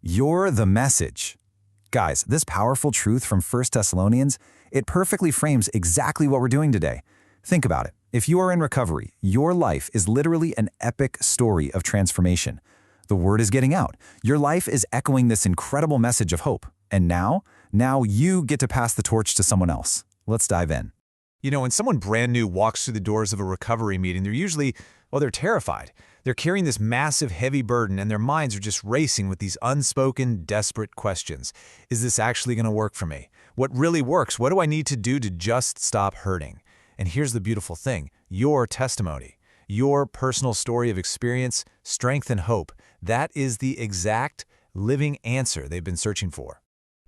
You're the message. Guys, this powerful truth from 1 Thessalonians, it perfectly frames exactly what we're doing today. Think about it. If you are in recovery, your life is literally an epic story of transformation. The word is getting out. Your life is echoing this incredible message of hope. And now you get to pass the torch to someone else. Let's dive in. You know, when someone brand new walks through the doors of a recovery meeting, they're usually, they're terrified. They're carrying this massive, heavy burden, and their minds are just racing with these unspoken, desperate questions. Is this actually going to work for me? What really works? What do I need to do to just stop hurting? And here's the beautiful thing. Your testimony, your personal story of experience, strength, and hope, that is the exact living answer they've been searching for.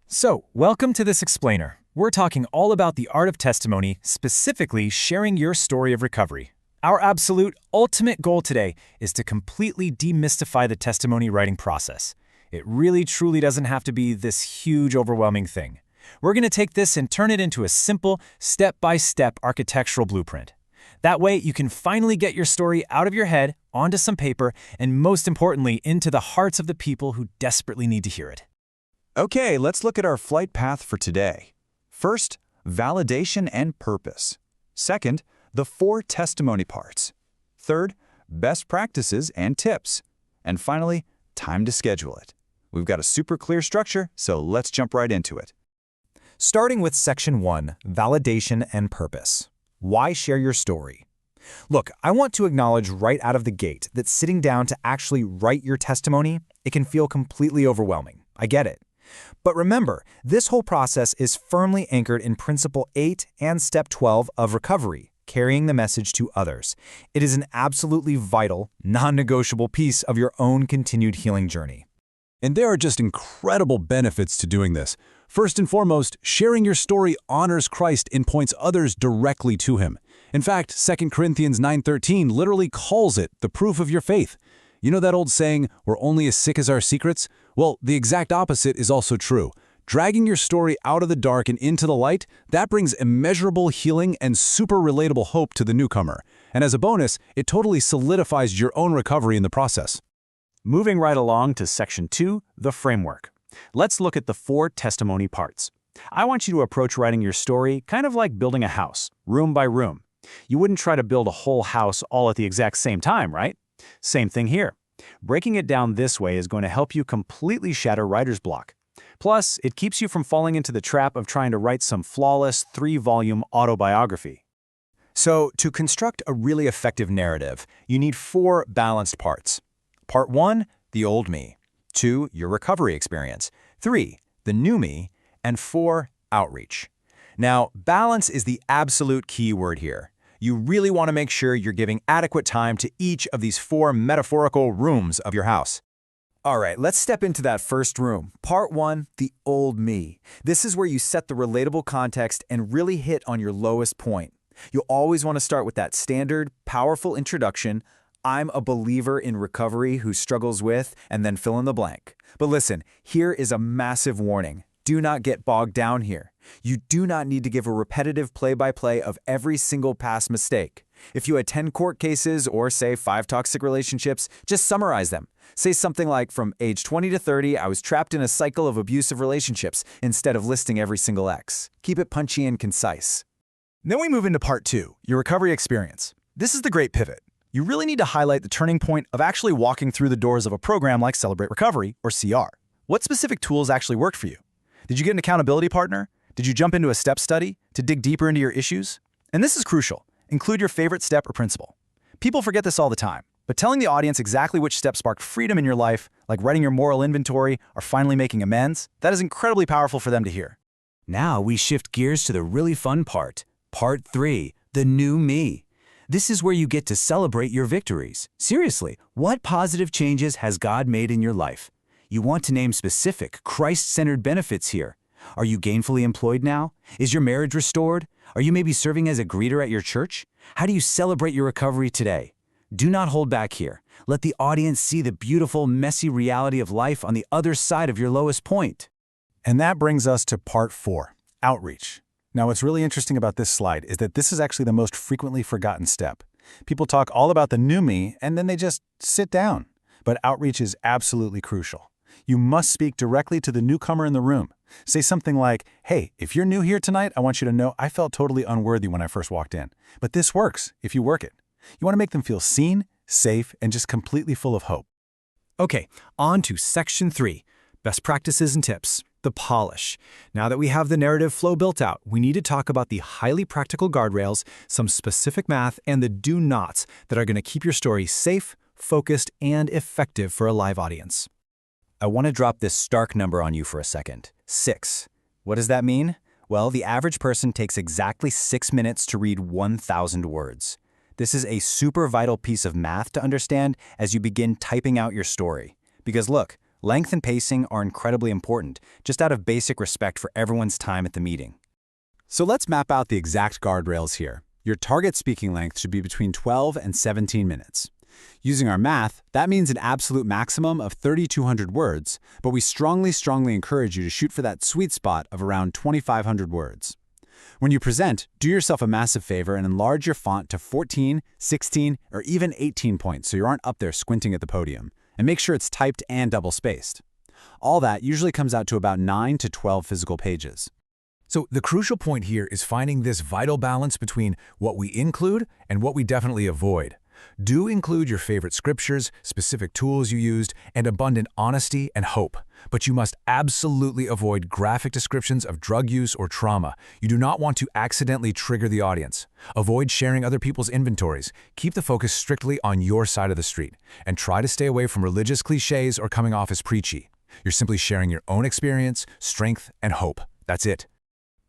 So, welcome to this explainer. We're talking all about the art of testimony, specifically sharing your story of recovery. Our absolute ultimate goal today is to completely demystify the testimony writing process. It really truly doesn't have to be this huge, overwhelming thing. We're going to take this and turn it into a simple, step-by-step architectural blueprint. That way, you can finally get your story out of your head, onto some paper, and most importantly, into the hearts of the people who desperately need to hear it. Okay, let's look at our flight path for today. First, validation and purpose. Second, the 4 testimony parts. Third, best practices and tips. And finally, time to schedule it. We've got a super clear structure, so let's jump right into it. Starting with Section 1, Validation and Purpose. Why share your story? Look, I want to acknowledge right out of the gate that sitting down to actually write your testimony, it can feel completely overwhelming. I get it. But remember, this whole process is firmly anchored in Principle 8 and Step 12 of recovery, carrying the message to others. It is an absolutely vital, non-negotiable piece of your own continued healing journey. And there are just incredible benefits to doing this. First and foremost, sharing your story honors Christ and points others directly to Him. In fact, 2 Corinthians 9:13 literally calls it the proof of your faith. You know that old saying, we're only as sick as our secrets? Well, the exact opposite is also true. Dragging your story out of the dark and into the light, that brings immeasurable healing and super relatable hope to the newcomer. And as a bonus, it totally solidifies your own recovery in the process. Moving right along to Section 2, the framework. Let's look at the 4 testimony parts. I want you to approach writing your story kind of like building a house, room by room. You wouldn't try to build a whole house all at the exact same time, right? Same thing here. Breaking it down this way is going to help you completely shatter writer's block. Plus, it keeps you from falling into the trap of trying to write some flawless 3-volume autobiography. So, to construct a really effective narrative, you need 4 balanced parts. Part 1, the old me. 2, your recovery experience. 3, the new me. And 4, outreach. Now, balance is the absolute key word here. You really want to make sure you're giving adequate time to each of these 4 metaphorical rooms of your house. All right, let's step into that first room. Part 1, the old me. This is where you set the relatable context and really hit on your lowest point. You'll always want to start with that standard, powerful introduction, I'm a believer in recovery who struggles with, and then fill in the blank. But listen, here is a massive warning. Do not get bogged down here. You do not need to give a repetitive play-by-play of every single past mistake. If you had 10 court cases or, say, 5 toxic relationships, just summarize them. Say something like, from age 20 to 30, I was trapped in a cycle of abusive relationships, instead of listing every single ex. Keep it punchy and concise. Then we move into Part 2, your recovery experience. This is the great pivot. You really need to highlight the turning point of actually walking through the doors of a program like Celebrate Recovery, or CR. What specific tools actually worked for you? Did you get an accountability partner? Did you jump into a step study to dig deeper into your issues? And this is crucial. Include your favorite step or principle. People forget this all the time, but telling the audience exactly which step sparked freedom in your life, like writing your moral inventory or finally making amends, that is incredibly powerful for them to hear. Now we shift gears to the really fun part. Part 3, the new me. This is where you get to celebrate your victories. Seriously, what positive changes has God made in your life? You want to name specific, Christ-centered benefits here. Are you gainfully employed now? Is your marriage restored? Are you maybe serving as a greeter at your church? How do you celebrate your recovery today? Do not hold back here. Let the audience see the beautiful, messy reality of life on the other side of your lowest point. And that brings us to Part 4, outreach. Now, what's really interesting about this slide is that this is actually the most frequently forgotten step. People talk all about the new me, and then they just sit down. But outreach is absolutely crucial. You must speak directly to the newcomer in the room. Say something like, "Hey, if you're new here tonight, I want you to know I felt totally unworthy when I first walked in. But this works if you work it." You want to make them feel seen, safe, and just completely full of hope. Okay, on to Section 3, Best Practices and Tips, the polish. Now that we have the narrative flow built out, we need to talk about the highly practical guardrails, some specific math, and the do-nots that are going to keep your story safe, focused, and effective for a live audience. I want to drop this stark number on you for a second. 6. What does that mean? Well, the average person takes exactly 6 minutes to read 1,000 words. This is a super vital piece of math to understand as you begin typing out your story. Because look, length and pacing are incredibly important, just out of basic respect for everyone's time at the meeting. So let's map out the exact guardrails here. Your target speaking length should be between 12 and 17 minutes. Using our math, that means an absolute maximum of 3,200 words, but we strongly encourage you to shoot for that sweet spot of around 2,500 words. When you present, do yourself a massive favor and enlarge your font to 14, 16, or even 18 points so you aren't up there squinting at the podium, and make sure it's typed and double-spaced. All that usually comes out to about 9 to 12 physical pages. So the crucial point here is finding this vital balance between what we include and what we definitely avoid. Do include your favorite scriptures, specific tools you used, and abundant honesty and hope. But you must absolutely avoid graphic descriptions of drug use or trauma. You do not want to accidentally trigger the audience. Avoid sharing other people's inventories. Keep the focus strictly on your side of the street. And try to stay away from religious cliches or coming off as preachy. You're simply sharing your own experience, strength, and hope. That's it.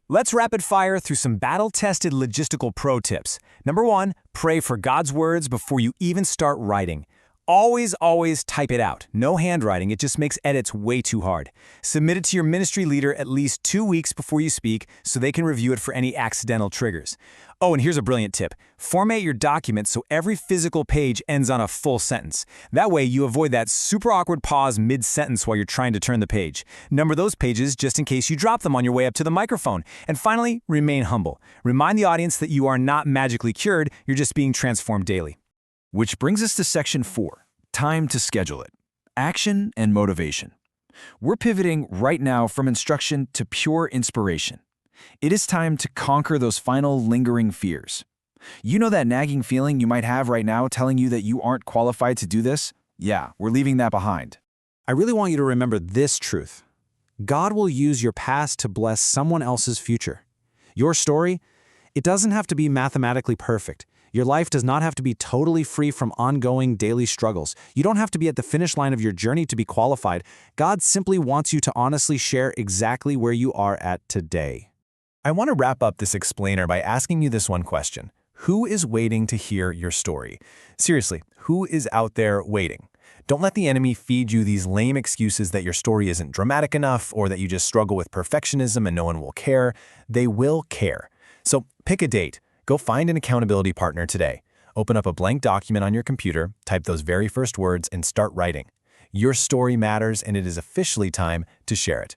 Let's rapid fire through some battle-tested logistical pro tips. Number 1, pray for God's words before you even start writing. Always type it out. No handwriting, it just makes edits way too hard. Submit it to your ministry leader at least 2 weeks before you speak so they can review it for any accidental triggers. Oh, and here's a brilliant tip. Format your document so every physical page ends on a full sentence. That way you avoid that super awkward pause mid-sentence while you're trying to turn the page. Number those pages just in case you drop them on your way up to the microphone. And finally, remain humble. Remind the audience that you are not magically cured, you're just being transformed daily. Which brings us to Section 4, time to schedule it. Action and motivation. We're pivoting right now from instruction to pure inspiration. It is time to conquer those final lingering fears. You know that nagging feeling you might have right now telling you that you aren't qualified to do this? Yeah, we're leaving that behind. I really want you to remember this truth. God will use your past to bless someone else's future. Your story, it doesn't have to be mathematically perfect. Your life does not have to be totally free from ongoing daily struggles. You don't have to be at the finish line of your journey to be qualified. God simply wants you to honestly share exactly where you are at today. I want to wrap up this explainer by asking you this one question. Who is waiting to hear your story? Seriously, who is out there waiting? Don't let the enemy feed you these lame excuses that your story isn't dramatic enough or that you just struggle with perfectionism and no one will care. They will care. So pick a date. Go find an accountability partner today. Open up a blank document on your computer, type those very first words, and start writing. Your story matters, and it is officially time to share it.